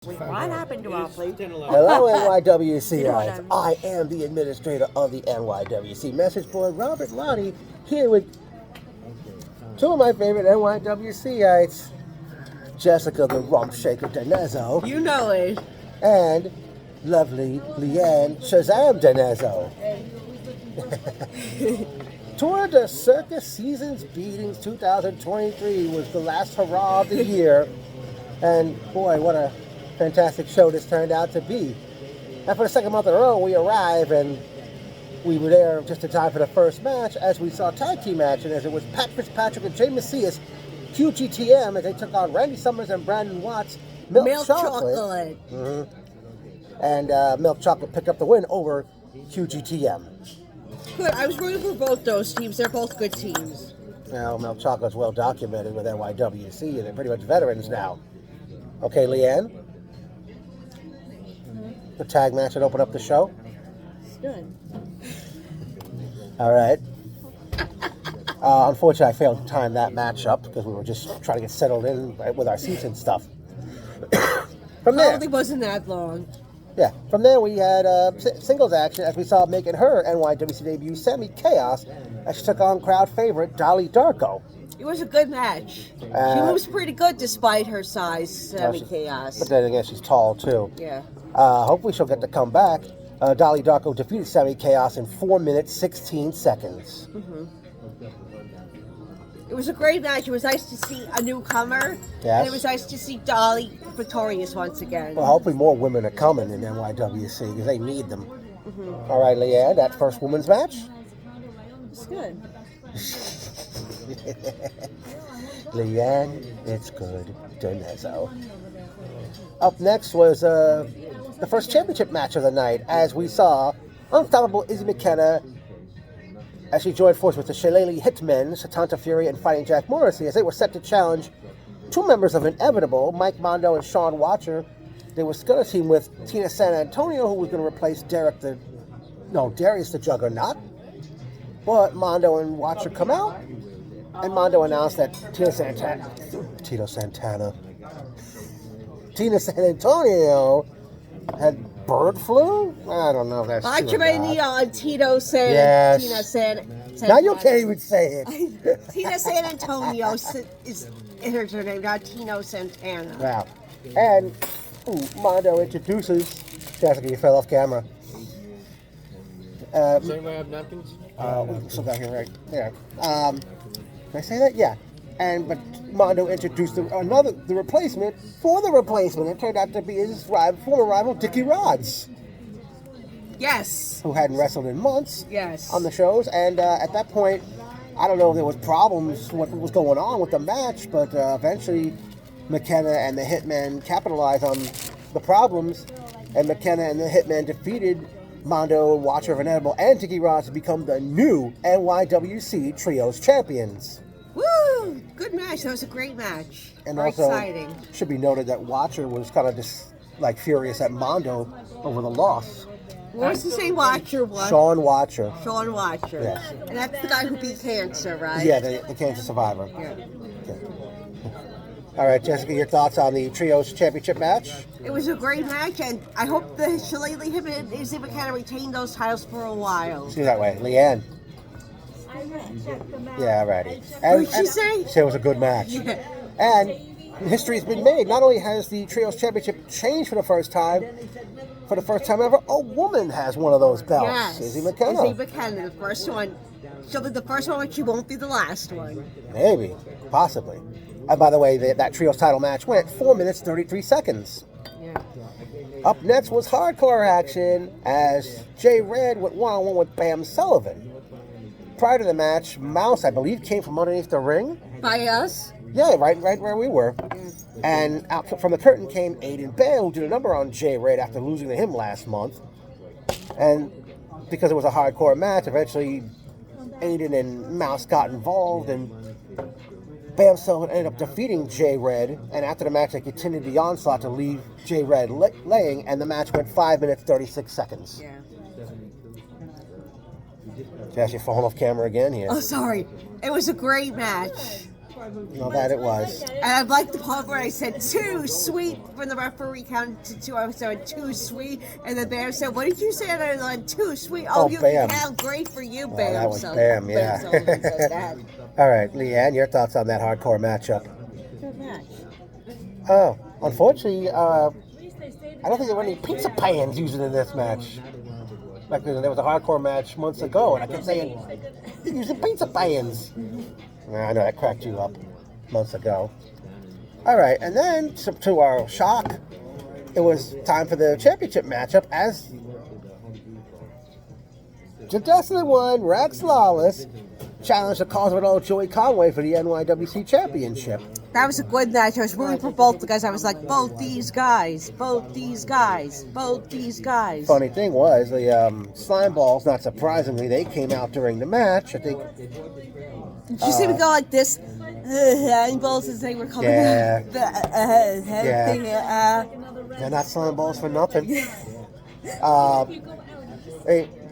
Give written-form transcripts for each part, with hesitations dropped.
Wait, what happened to our plate? Hello, NYWCites. I am the administrator of the NYWC Message Board, Robert Lottie, here with two of my favorite NYWCites, Jessica the Rump Shaker Denezzo. You know it. And lovely Leanne Shazam Denezzo. Tour de Circus Seasons Beatings 2023 was the last hurrah of the year. And boy, what a fantastic show this turned out to be. And for the second month in a row, we arrive and we were there just in time for the first match as we saw a tag team action as it was Pat Fitzpatrick and Jay Macias, QGTM, as they took on Randy Summers and Brandon Watts, Milk Chocolate. Mm-hmm. And Milk Chocolate picked up the win over QGTM. Good. I was rooting for both those teams. They're both good teams. Now, Milk Chocolate's well documented with NYWC, and they're pretty much veterans now. Okay, Leanne? The tag match that opened up the show? Good. All right. Unfortunately, I failed to time that match up because we were just trying to get settled in with our seats and stuff. From there, Probably wasn't that long. yeah. From there, we had singles action as we saw making her NYWC debut, Sammy Chaos, as she took on crowd favorite Dolly Darko. It was a good match. She moves pretty good despite her size, Sammy Chaos. But then again, she's tall too. Yeah. Hopefully, she'll get to come back. Dolly Darko defeated Sammy Chaos in 4 minutes 16 seconds. Mm-hmm. It was a great match. It was nice to see a newcomer. Yes. And it was nice to see Dolly victorious once again. Well, hopefully more women are coming in NYWC because they need them. Mm-hmm. All right, Leanne, that first women's match? It's good. Leanne, it's good. Denezzo. Up next was the first championship match of the night as we saw Unstoppable Izzy McKenna as she joined forces with the Shillelagh Hitmen, Satanta Fury, and Fighting Jack Morrissey as they were set to challenge two members of Inevitable, Mike Mondo and Sean Watcher. They were going to team with Tina San Antonio, who was going to replace Darius the Juggernaut. But Mondo and Watcher come out, and Mondo announced that Tina San Antonio had bird flu? I don't know if that's true or not. Tina San. Now you can't even say it. Tina San Antonio is her name, not Tino Santana. Wow. And Mondo introduces Jessica. You fell off camera. Does anybody have napkins? We still got here, right? Yeah. Can I say that? Yeah. But Mondo introduced the replacement for the replacement. It turned out to be his former rival, Dickie Rodz. Yes. Who hadn't wrestled in months. Yes. On the shows. And at that point, I don't know if there was problems, what was going on with the match, but eventually McKenna and the Hitmen capitalized on the problems, and McKenna and the Hitmen defeated Mondo, Watcher of Inevitable, and Dickie Rodz to become the new NYWC Trios champions. Woo! Good match. That was a great match. And very also, exciting. Should be noted that Watcher was kind of just furious at Mondo over the loss. What was the same Watcher one? Sean Watcher. Sean Watcher. Yes. And that's the guy who beat cancer, right? Yeah, the cancer survivor. Yeah. Okay. All right, Jessica, your thoughts on the Trios Championship match? It was a great match, and I hope the Shillelagh Hitmen and Izzy McKenna retain those titles for a while. See that way. Leanne. Yeah, righty. What did she say? She said it was a good match. Yeah. And history's been made. Not only has the Trios Championship changed for the first time ever, a woman has one of those belts. Yes. Izzy McKenna. Izzy McKenna, the first one. She'll be the first one, but she won't be the last one. Maybe. Possibly. And by the way, that Trios title match went 4 minutes, 33 seconds. Yeah. Up next was hardcore action as Jay Red went one-on-one with Bam Sullivan. Prior to the match, Mouse, I believe, came from underneath the ring. By us? Yeah, right where we were. And out from the curtain came Aiden Bell, who did a number on Jay Red after losing to him last month. And because it was a hardcore match, eventually Aiden and Mouse got involved, and Bam Sullivan ended up defeating Jay Red. And after the match, they continued the onslaught to leave Jay Red laying, and the match went 5 minutes, 36 seconds. Yeah. Jess, you're falling off camera again here. Oh, sorry. It was a great match. No, that it was. And I like the part where I said too sweet when the referee counted to 2. I said too sweet, and then Bam said, "What did you say?" And I was like, "Too sweet." Oh, you Bam. count. Great for you, Oh, Bam. that was So, Bam, yeah. so he said that. All right, Leanne, your thoughts on that hardcore matchup? Good match. Oh, unfortunately, I don't think there were any pizza pans used in this match. Like there was a hardcore match months ago, and I kept saying, using pizza pans. I know that cracked you up months ago. All right, and then to our shock, it was time for the championship matchup as Destiny 1, Rex Lawless challenged the Cause of It All Joey Conway for the NYWC Championship. That was a good match. I was rooting for both the guys. I was like, both these guys, both these guys, both these guys. Funny thing was, the slime balls, not surprisingly, they came out during the match. I think. Did you see me go like this? And balls as they were coming Yeah. out. They're not slime balls for nothing.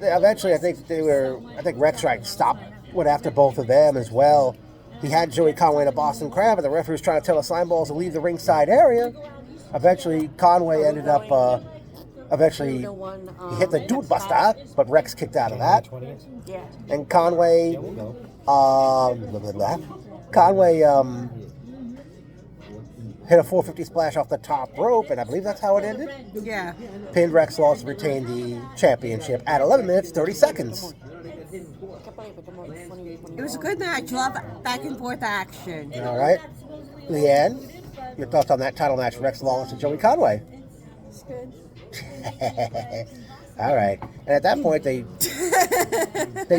Eventually, I think Rex tried to went after both of them as well. He had Joey Conway in a Boston Crab, and the referee was trying to tell the slime balls to leave the ringside area. Eventually, Conway ended up, he hit the Dude Buster, but Rex kicked out of that. Yeah. And Conway, hit a 450 splash off the top rope, and I believe that's how it ended. Yeah. Pinned Rex Lawless to retain the championship at 11 minutes, 30 seconds. It was a good match. Love back and forth action. All right. Leanne, your thoughts on that title match, Rex Lawless and Joey Conway? It's good. All right. And at that point, they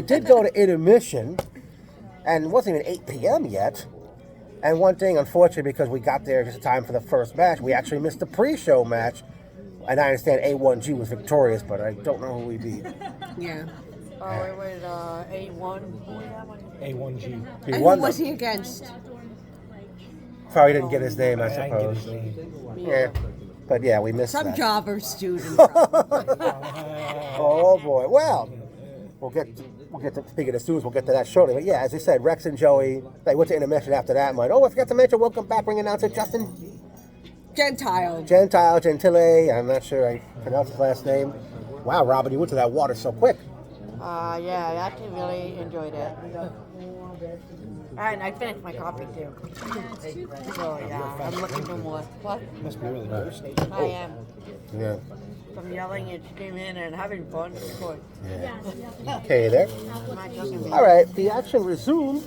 did go to intermission, and it wasn't even 8 p.m. yet. And one thing, unfortunately, because we got there just in time for the first match, we actually missed the pre-show match. And I understand A1G was victorious, but I don't know who we beat. Yeah. Oh, it was A1. A1G. And who was he against? Probably didn't get his name, I I didn't get suppose. his name. Yeah. But yeah, we missed Some that. jobber student. Oh boy. Well, we'll get to speaking of students. We'll get to that shortly. But yeah, as I said, Rex and Joey, they went to intermission after that. And went, oh, I forgot to mention, welcome back, ring announcer Justin Gentile. I'm not sure I pronounced his last name. Wow, Robin, you went to that water so quick. Yeah, I actually really enjoyed it. And I finished my coffee too. So yeah, I'm looking for more. What? Must be really thirsty. I am. Yeah. From yelling and screaming and having fun. Of course. Yeah. Okay, there. I'm not joking. All right, the action resumed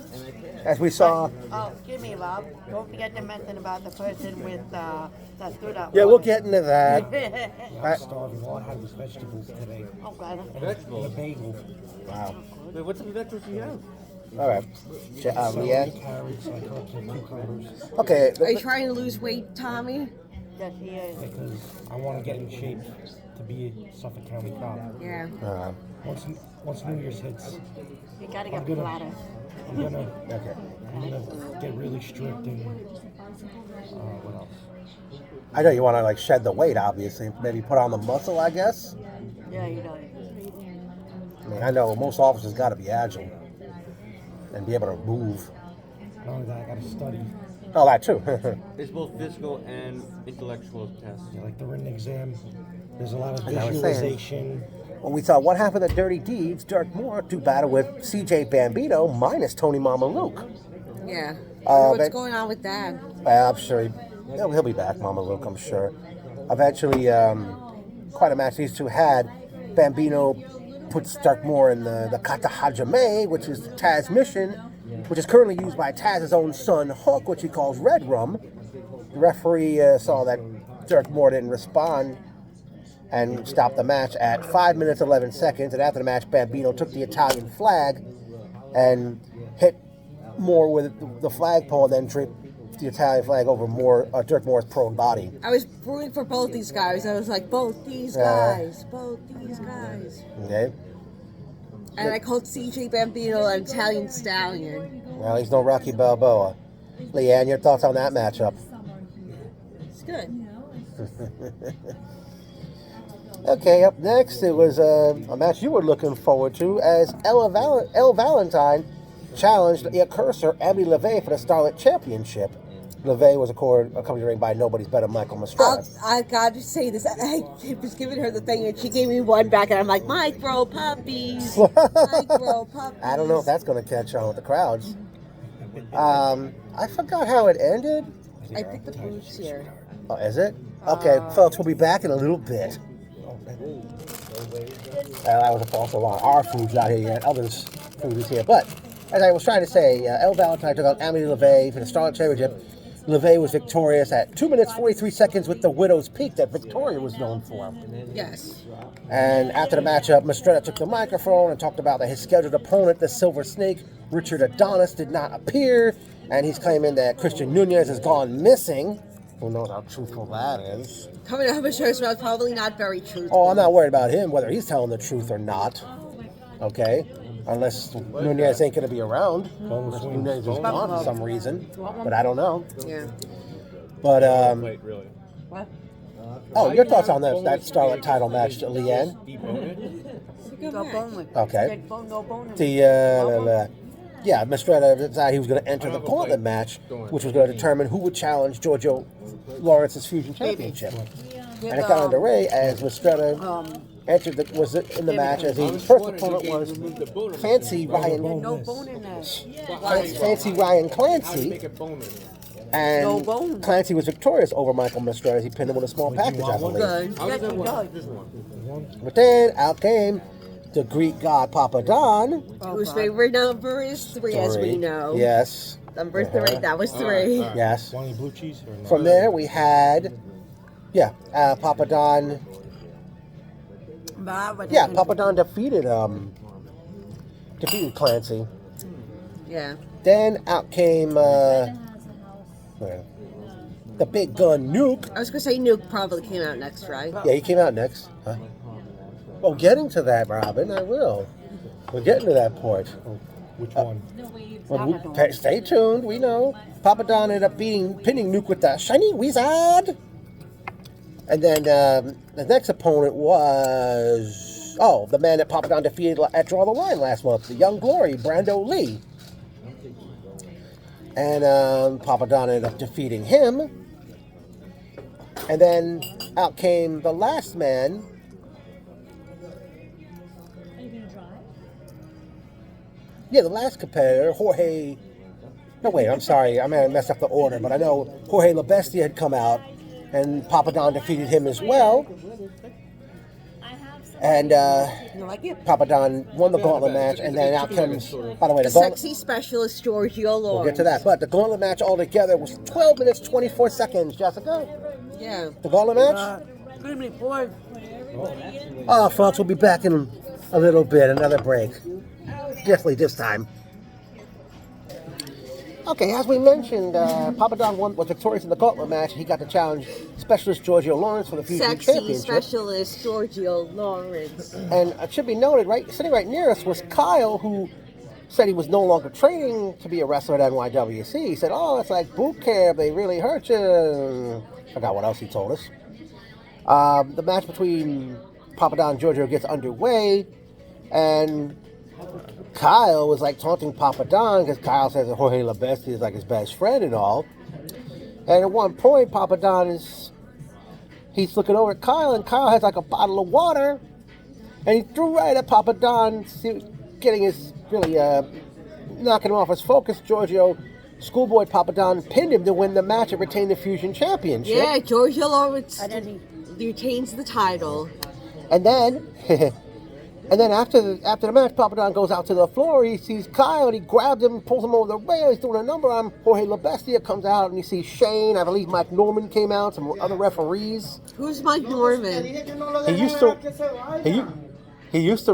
as we saw. Oh, excuse me, Bob. Don't forget to mention about the person with that stood up. Yeah, we'll get into that. I'm starving. All I had was vegetables today. Okay. And a bagel. Wow. Wait, what type of vegetables do you have? All right. Leanne. Carrots, I cooked some cucumbers. Okay. Are you trying to lose weight, Tommy? Yes, he is. Because I want to get in shape to be a Suffolk County cop. Yeah. Once New Year's hits, You gotta get gonna- flatter. I'm gonna Okay. get really strict and what else? I know you want to like shed the weight, obviously. Maybe put on the muscle, I guess. Yeah, he does. I mean, I know most officers got to be agile and be able to move. Not only that, I gotta study. Oh, that too. It's both physical and intellectual tests. Yeah, like the written exam. There's a lot of Like I was saying. visualization. When we saw what happened to Dirty Deeds, Dirk Moore to battle with CJ Bambino minus Tony Mama Luke. Yeah. but- What's going on with that? I'm sure he'll be back, Mama Luke, I'm sure. Eventually, quite a match these two had. Bambino puts Dirk Moore in the Kata Hajime, which is Taz's mission, which is currently used by Taz's own son, Hook, which he calls Red Rum. The referee saw that Dirk Moore didn't respond and stopped the match at 5 minutes 11 seconds. And after the match, Bambino took the Italian flag and hit Moore with the flagpole, and then draped the Italian flag over Dirk Moore's prone body. I was rooting for both these guys. I was like, both these guys, both these guys. Okay. And I called CJ Bambino an Italian stallion. Well, he's no Rocky Balboa. Leanne, your thoughts on that matchup? It's good. Okay, up next, it was a match you were looking forward to as Elle Valentine challenged the cursor Emily LeVay for the Starlet Championship. LeVay was accompanied by nobody's better Michael Mastretta. I got to say this. I was giving her the thing, and she gave me one back, and I'm like, micro puppies. Micro puppies. I don't know if that's going to catch on with the crowds. I forgot how it ended. I picked the boots here. Oh, is it? Okay, folks, we'll be back in a little bit. That was a false alarm. Our food's not here yet. Others' food is here. But, as I was trying to say, Elle Valentine took out Emily LeVay for the Starlet Championship. LeVay was victorious at 2 minutes 43 seconds with the Widow's Peak that Victoria was known for. Yes. And after the matchup, Mastretta took the microphone and talked about that his scheduled opponent, the Silver Snake, Richard Adonis, did not appear. And he's claiming that Christian Nunez has gone missing. Who knows how truthful that is. Coming out of a show's mouth, probably not very truthful. Oh, I'm not worried about him, whether he's telling the truth or not. Okay? Unless Nunez ain't going to be around. Unless Nunez is gone for some reason. But I don't know. Yeah. But, What? oh, your thoughts on that Starlet title match, Leanne? No bone. Okay. No bone. Yeah, Mastretta decided he was going to enter the gauntlet match, which was going to determine who would challenge Giorgio Lawrence's Fusion Championship. And it got underway as Mastretta was in the match as his first opponent was Fancy Ryan. No bone in there. Fancy Ryan Clancy. And No bone. Clancy was victorious over Michael Mastretta as he pinned him with a small package, I believe. Good. Yes, he does. But then out came the Greek god Papa Don. Whose favorite number is 3, as we know. Yes. Number 3, that was 3. Yes. Want any blue cheese or no? From there we had, Papa Don. Yeah, Papa Don defeated Clancy. Yeah. Then out came the big gun Nuke. I was going to say Nuke probably came out next, right? Yeah, he came out next. Huh? Oh, getting to that, Robin, I will. We're getting to that point. Which one? Well, stay tuned, we know. Papa Don ended up pinning Nuke with the shiny wizard. And then the next opponent was, the man that Papa Don defeated at Draw the Line last month, the Young Glory, Brando Lee. And Papa Don ended up defeating him. And then out came the last man. Yeah, the last competitor, Jorge. No, wait, I'm sorry. I may have messed up the order, but I know Jorge LaBestia had come out, and Papa Don defeated him as well. And Papa Don won the gauntlet match, and then out comes, by the way, the gauntlet. Sexy specialist Giorgio Lawrence. We'll get to that. But the gauntlet match altogether was 12 minutes, 24 seconds, Jessica. Yeah. The gauntlet match? 3 minutes, 4. Oh, folks, we'll be back in a little bit, another break. Definitely this time. Okay, as we mentioned, Papa Don was victorious in the gauntlet match. He got to challenge Specialist Giorgio Lawrence for the Fusion Sexy Championship. specialist Giorgio Lawrence. And it should be noted, sitting right near us was Kyle, who said he was no longer training to be a wrestler at NYWC. He said, it's like boot camp. They really hurt you. Forgot what else he told us. The match between Papa Don and Giorgio gets underway, and Kyle was taunting Papa Don because Kyle says that Jorge LaBestia is his best friend and all. And at one point, Papa Don he's looking over at Kyle, and Kyle has a bottle of water, and he threw right at Papa Don, getting his really knocking him off his focus. Giorgio schoolboy Papa Don pinned him to win the match and retain the Fusion Championship. Yeah, Giorgio Lawrence retains the title. And then, after the match, Papa Don goes out to the floor. He sees Kyle, and he grabs him, pulls him over the rail. He's doing a number on him. Jorge LaBestia comes out, and he sees Shane. I believe Mike Norman came out, some other referees. Who's Mike Norman? He used to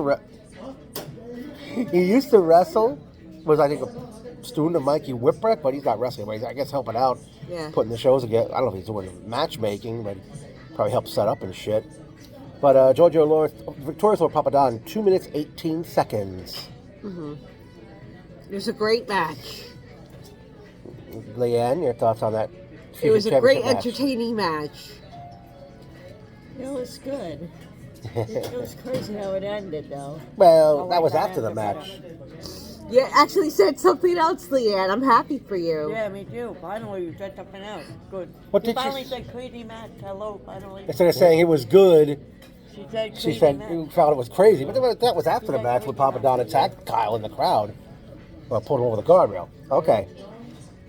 wrestle. Was, I think, a student of Mikey Whipwreck, but he's not wrestling. But he's, I guess, helping out, putting the shows together. I don't know if he's doing matchmaking, but probably helps set up and shit. But Giorgio Lawrence victorious over Papa Don in 2 minutes 18 seconds. Mm-hmm. It was a great match. Leanne, your thoughts on that? It was a great, match? entertaining match. It was good. It was crazy how it ended, though. Well, that was after the match. You actually said something else, Leanne. I'm happy for you. Yeah, me too. Finally, you said something else. Good. What You did she finally s- said crazy match. Hello, finally. Instead of saying it was good, She said she crazy said match. you found it was crazy. But that was after the match when Papa Don attacked Kyle in the crowd. Well, pulled him over the guardrail. Okay.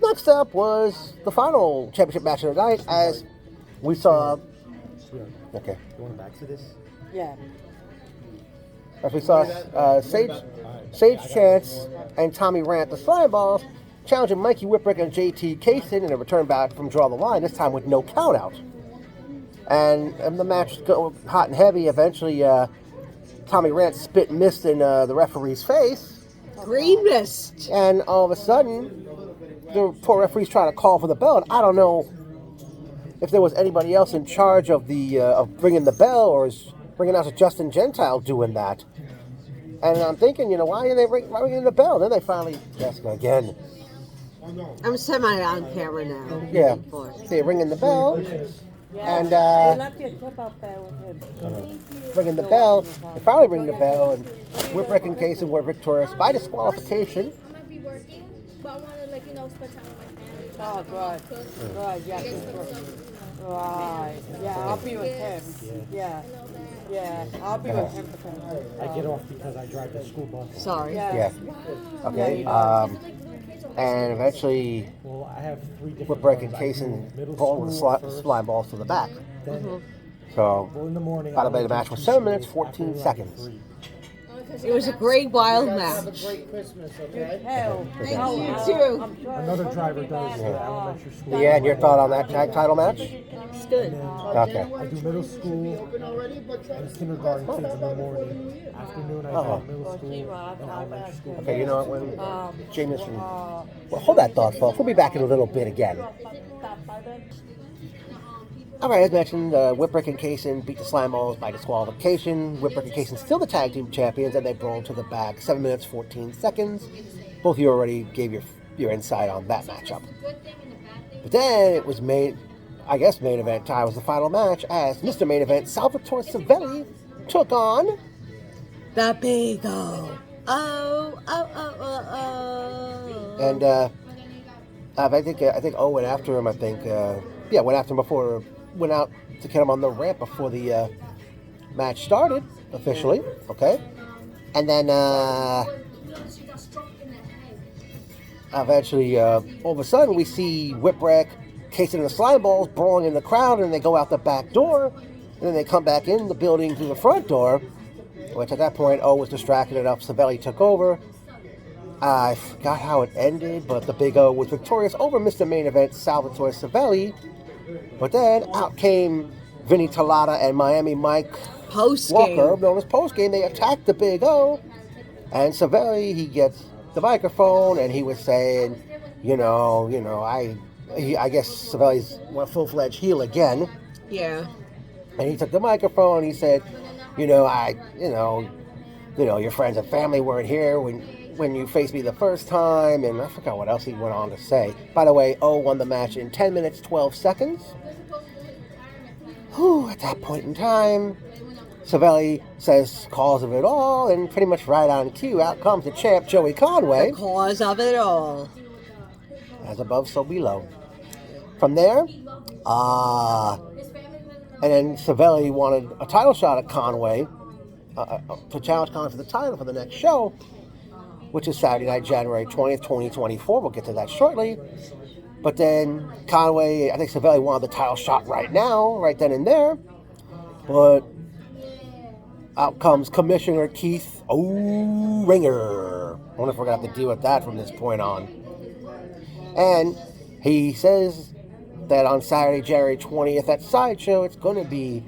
Next up was the final championship match of the night as we saw. Okay. You want back to this? Yeah. As we saw Sage Chance and Tommy Rant, the Slime Balls, challenging Mikey Whipwreck and JT Kaysen in a return back from Draw the Line, this time with no countout. And the match was going hot and heavy. Eventually, Tommy Rant spit mist in the referee's face. Green mist. And all of a sudden, the poor referee's trying to call for the bell. And I don't know if there was anybody else in charge of of bringing the bell, or is bringing out to Justin Gentile doing that. And I'm thinking, why are they ringing the bell? Then they finally, Jessica again. I'm semi on camera now. Yeah, they're ringing the bell. And They left your tip out there with him. ringing the bell. They finally ring the bell, and Whipwreck and Kaysen were victorious by disqualification. I might be working, but I want to, spend time with my family. Oh, good. Good, yeah. Right. Yeah, I'll be with him. Yeah. Yeah, I'll be with him for some I get off because I drive the school bus. Sorry. Yeah. Okay. And eventually, Well, I have 3 different Whipwreck and ones. I do Kaysen middle brought with school the first, slime balls to the back. Then So, well, in the morning. final I of the went match to was two 7 minutes, straight, 14 after that, seconds. 3. It was a great wild match. hell. You too. Another driver does elementary school. Yeah, and your thought on that tag title match? It's good. Okay. I do middle school and kindergarten kids in the morning. Afternoon, I Oh. do middle school and elementary school. Okay, you know what? When Jameson. Well, hold that thought, folks. We'll be back in a little bit again. All right, as mentioned, Whipwreck and Kaysen beat the Slime Balls by disqualification. Whipwreck and Kaysen still the tag team champions, and they brawled to the back. 7 minutes, 14 seconds. Both of you already gave your insight on that matchup. But then it was main event time was the final match as Mr. Main Event Salvatore Savelli took on The Big O. Oh. and I think O went after him. Went after him went out to get him on the ramp before the match started officially. Okay, and then eventually, all of a sudden, we see Whipwreck, Kaysen, and the Slime Balls brawling in the crowd, and they go out the back door, and then they come back in the building through the front door, which at that point, O was distracted enough, Savelli took over. I forgot how it ended, but the Big O was victorious over Mr. Main Event Salvatore Savelli. But then out came Vinny Talata and Miami Mike Post Walker, game. known as Post Game. They attacked the Big O, and Savelli, he gets the microphone, and he was saying, I guess Savelli's went full-fledged heel again. Yeah. And he took the microphone, and he said, your friends and family weren't here when you faced me the first time, and I forgot what else he went on to say. By the way, O won the match in 10 minutes, 12 seconds. At that point in time, Savelli says cause of it all, and pretty much right on cue, out comes the champ, Joey Conway. The cause of it all. As above, so below. From there, and then Savelli wanted a title shot at Conway, to challenge Conway for the title for the next show, which is Saturday night, January 20th, 2024. We'll get to that shortly. But then Conway, I think Savelli wanted the title shot right now, right then and there. But out comes Commissioner Keith Ringer. I wonder if we're going to have to deal with that from this point on. And he says that on Saturday, January 20th at Sideshow, it's going to be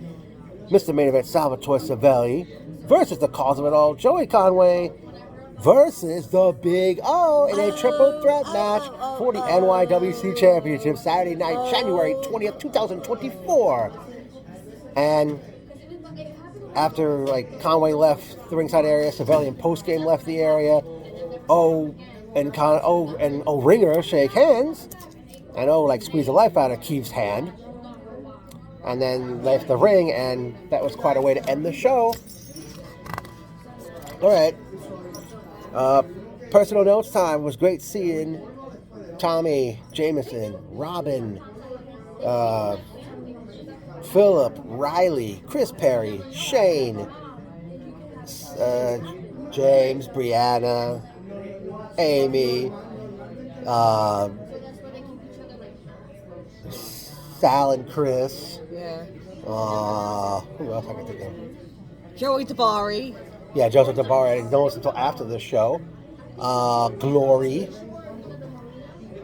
Mr. Main Event Salvatore Savelli versus the cause of it all, Joey Conway, versus the Big O in a triple threat match for the NYWC Championship, Saturday night, January 20th, 2024. And after Conway left the ringside area, Savelli and Post Game left the area, O and Ringer shake hands, and O squeeze the life out of Keith's hand, and then left the ring, and that was quite a way to end the show. All right. Personal notes time. It was great seeing Tommy, Jameson, Robin, Philip, Riley, Chris Perry, Shane, James, Brianna, Amy, Sal and Chris. Yeah. Who else I can think of? Joey Tabari. Yeah, Joseph DeBar. I didn't notice until after the show. Glory.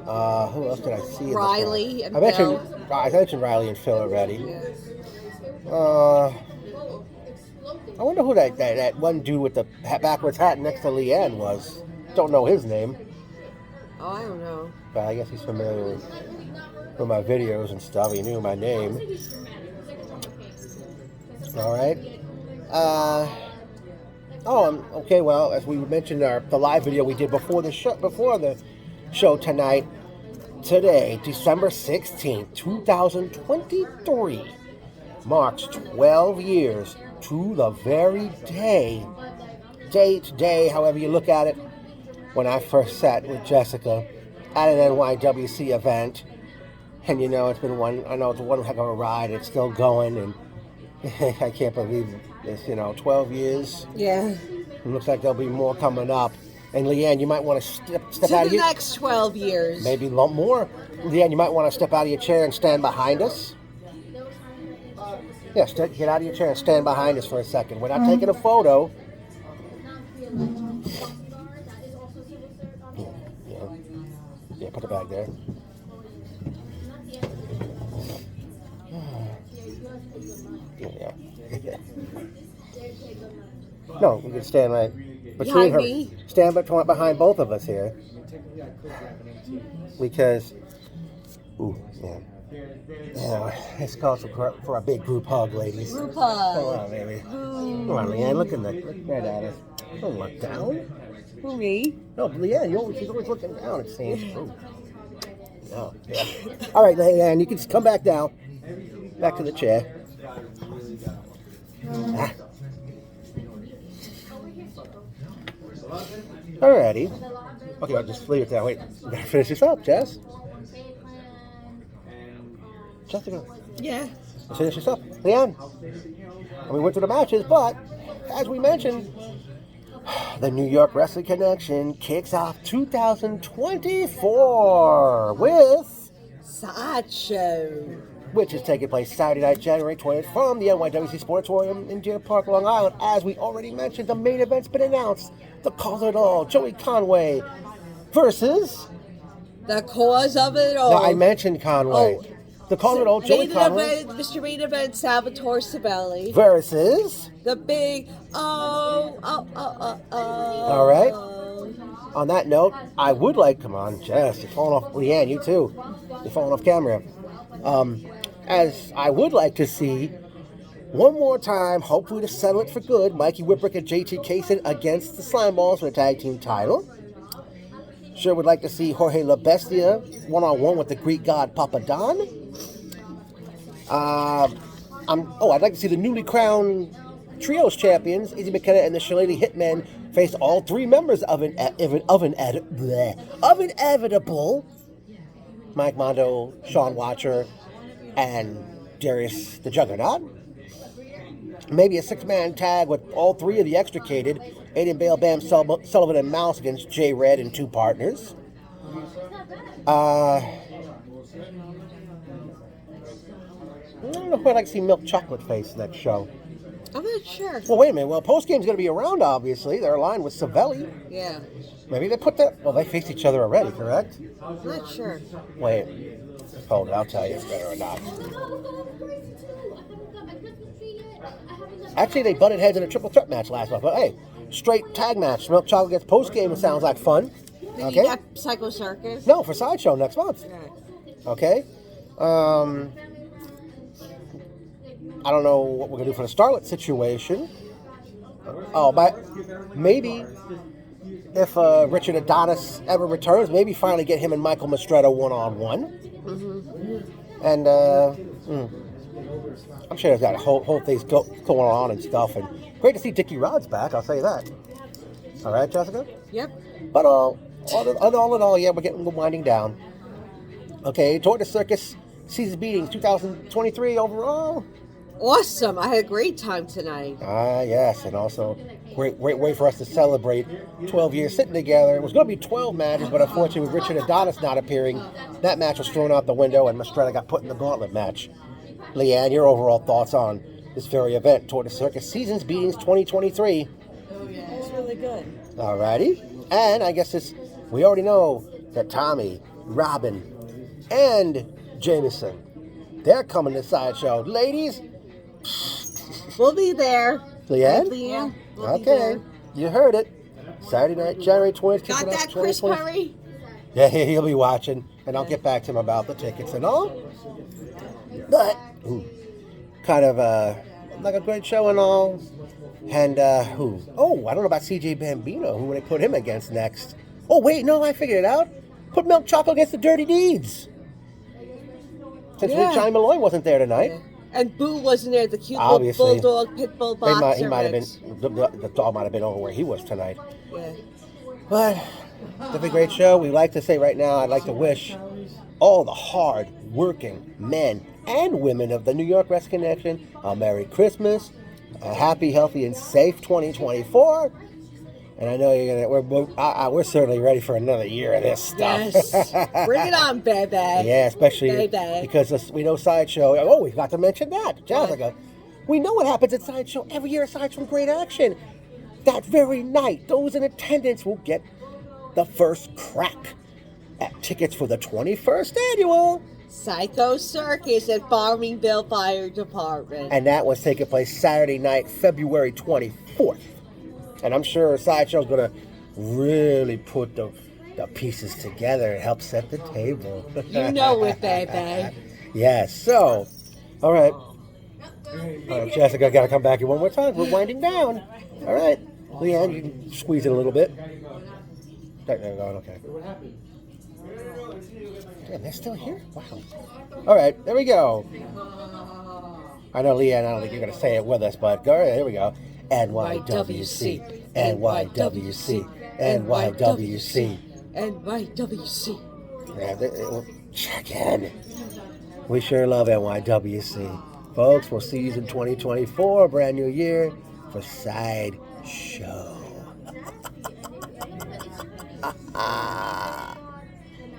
Who else did I see? Riley and I mentioned Phil. I mentioned Riley and Phil already. Yeah. I wonder who that one dude with the backwards hat next to Leanne was. Don't know his name, Oh, I don't know. but I guess he's familiar with my videos and stuff. He knew my name. All right. Okay. Well, as we mentioned, the live video we did before the show tonight. Today, December 16th, 2023, marks 12 years to the very day, however you look at it, when I first sat with Jessica at an NYWC event. And it's been one heck of a ride. It's still going, and I can't believe this, 12 years. Yeah. It looks like there'll be more coming up. And Leanne, you might want to step To out of the your... next 12 years. Maybe a lot more. Leanne, you might want to step out of your chair and stand behind us. Yes, get out of your chair and stand behind us for a second. We're not taking a photo. Yeah, put the bag there. Yeah. No, we can stand right between Behind her. me? Stand behind both of us here. Because, it's called for a big group hug, ladies. Group Come hug. on, baby. Come on, Leanne, look right at us. Don't look down. Who, me? No, Leanne, she's always looking down, it seems. No, yeah. All right, Leanne, you can just come back down. Back to the chair. Alrighty. Okay, I'll just leave it there. Wait, we gotta finish this up, Jess. Jessica, Yeah. let's finish this up. Leanne. And we went through the matches, but as we mentioned, the New York Wrestling Connection kicks off 2024 with Sideshow. which is taking place Saturday night, January 20th, from the NYWC Sportatorium in Deer Park, Long Island. As we already mentioned, the main event's been announced. The cause of it all, Joey Conway versus... The cause of it all. No, I mentioned Conway. Oh. The cause of it all, Joey Main Conway event, Mr. Main Event, Salvatore Sabelli. versus... The big, All right. On that note, I would like... Come on, Jess, you're falling off... Leanne, you too. You're falling off camera. As I would like to see, one more time, hopefully to settle it for good, Mikey Whipwreck and JT Kaysen against the Slimeballs for the tag team title. Sure would like to see Jorge La Bestia one-on-one with the Greek god Papa Don. I'd like to see the newly crowned Trios champions, Izzy McKenna and the Shillelagh Hitmen, face all three members of Inevitable, Mike Mondo, Sean Watcher, and Darius the Juggernaut. Maybe a six-man tag with all three of the extricated, Aiden Bale, Bam Sullivan, and Mouse against Jay Red and two partners. I don't know if I'd like to see Milk Chocolate face next show. I'm not sure. Well, wait a minute. Well, postgame's going to be around, obviously. They're aligned with Savelli. Yeah. Maybe they put that... Well, they faced each other already, correct? I'm not sure. Wait. Hold it. I'll tell you if it's better or not. Actually, they butted heads in a triple threat match last month. But, hey, straight tag match. Milk Chocolate gets postgame. It sounds like fun. Did you get Psycho Circus? No, for Sideshow next month. Right. Okay? I don't know what we're going to do for the Starlet situation. Maybe if Richard Adonis ever returns, maybe finally get him and Michael Mastretta one-on-one. Mm-hmm. And I'm sure there's got a whole things going on and stuff. And great to see Dickie Rod's back, I'll say that. All right, Jessica? Yep. But all in all, yeah, we're winding down. Okay, toward the Circus season beatings 2023 overall. Awesome. I had a great time tonight. Yes, and also great way for us to celebrate 12 years sitting together. It was going to be 12 matches, but unfortunately with Richard Adonis not appearing, that match was thrown out the window and Mastretta got put in the gauntlet match. Leanne, your overall thoughts on this very event toward the Circus Seasons Beatings 2023? It's really good. Alrighty, and I guess we already know that Tommy, Robin, and Jameson, they're coming to Sideshow. Ladies, We'll be there. Leanne? Leanne, we'll be Okay, there. you heard it. Saturday night, January 20th. Got kicking off that, Chris 2020. Perry? Yeah, he'll be watching, and I'll get back to him about the tickets and all. But, kind of like a great show and all. And, who? Oh, I don't know about CJ Bambino. Who would they put him against next? Oh, wait, no, I figured it out. Put Milk Chocolate against the Dirty Deeds. Since Yeah. Johnny Malloy wasn't there tonight. And Boo wasn't there, the cute Obviously. little bulldog, pit bull boxer. He might have mix. been, the dog might have been over where he was tonight. Yeah. But it's a great show. We like to say right now, I'd like to wish all the hard-working men and women of the New York Wrestling Connection a Merry Christmas, a happy, healthy, and safe 2024. And I know we're certainly ready for another year of this stuff. Yes. Bring it on, baby. Yeah, especially Baby. because we know Sideshow. Oh, we got to mention that. Jessica, we know what happens at Sideshow every year aside from great action. That very night, those in attendance will get the first crack at tickets for the 21st annual. Psycho Circus at Farmingville Fire Department. And that was taking place Saturday night, February 24th. And I'm sure Sideshow's going to really put the pieces together and help set the table. You know it, baby. Yes, so, all right. Jessica, got to come back here one more time. We're winding down. All right. Leanne, you can squeeze it a little bit. There we go. Okay. Damn, they're still here? Wow. All right, there we go. I know, Leanne, I don't think you're going to say it with us, but all right, here we go. NYWC, NYWC, NYWC. NYWC. Yeah, check in. We sure love NYWC. Folks, we'll see you in 2024, brand new year, for Sideshow.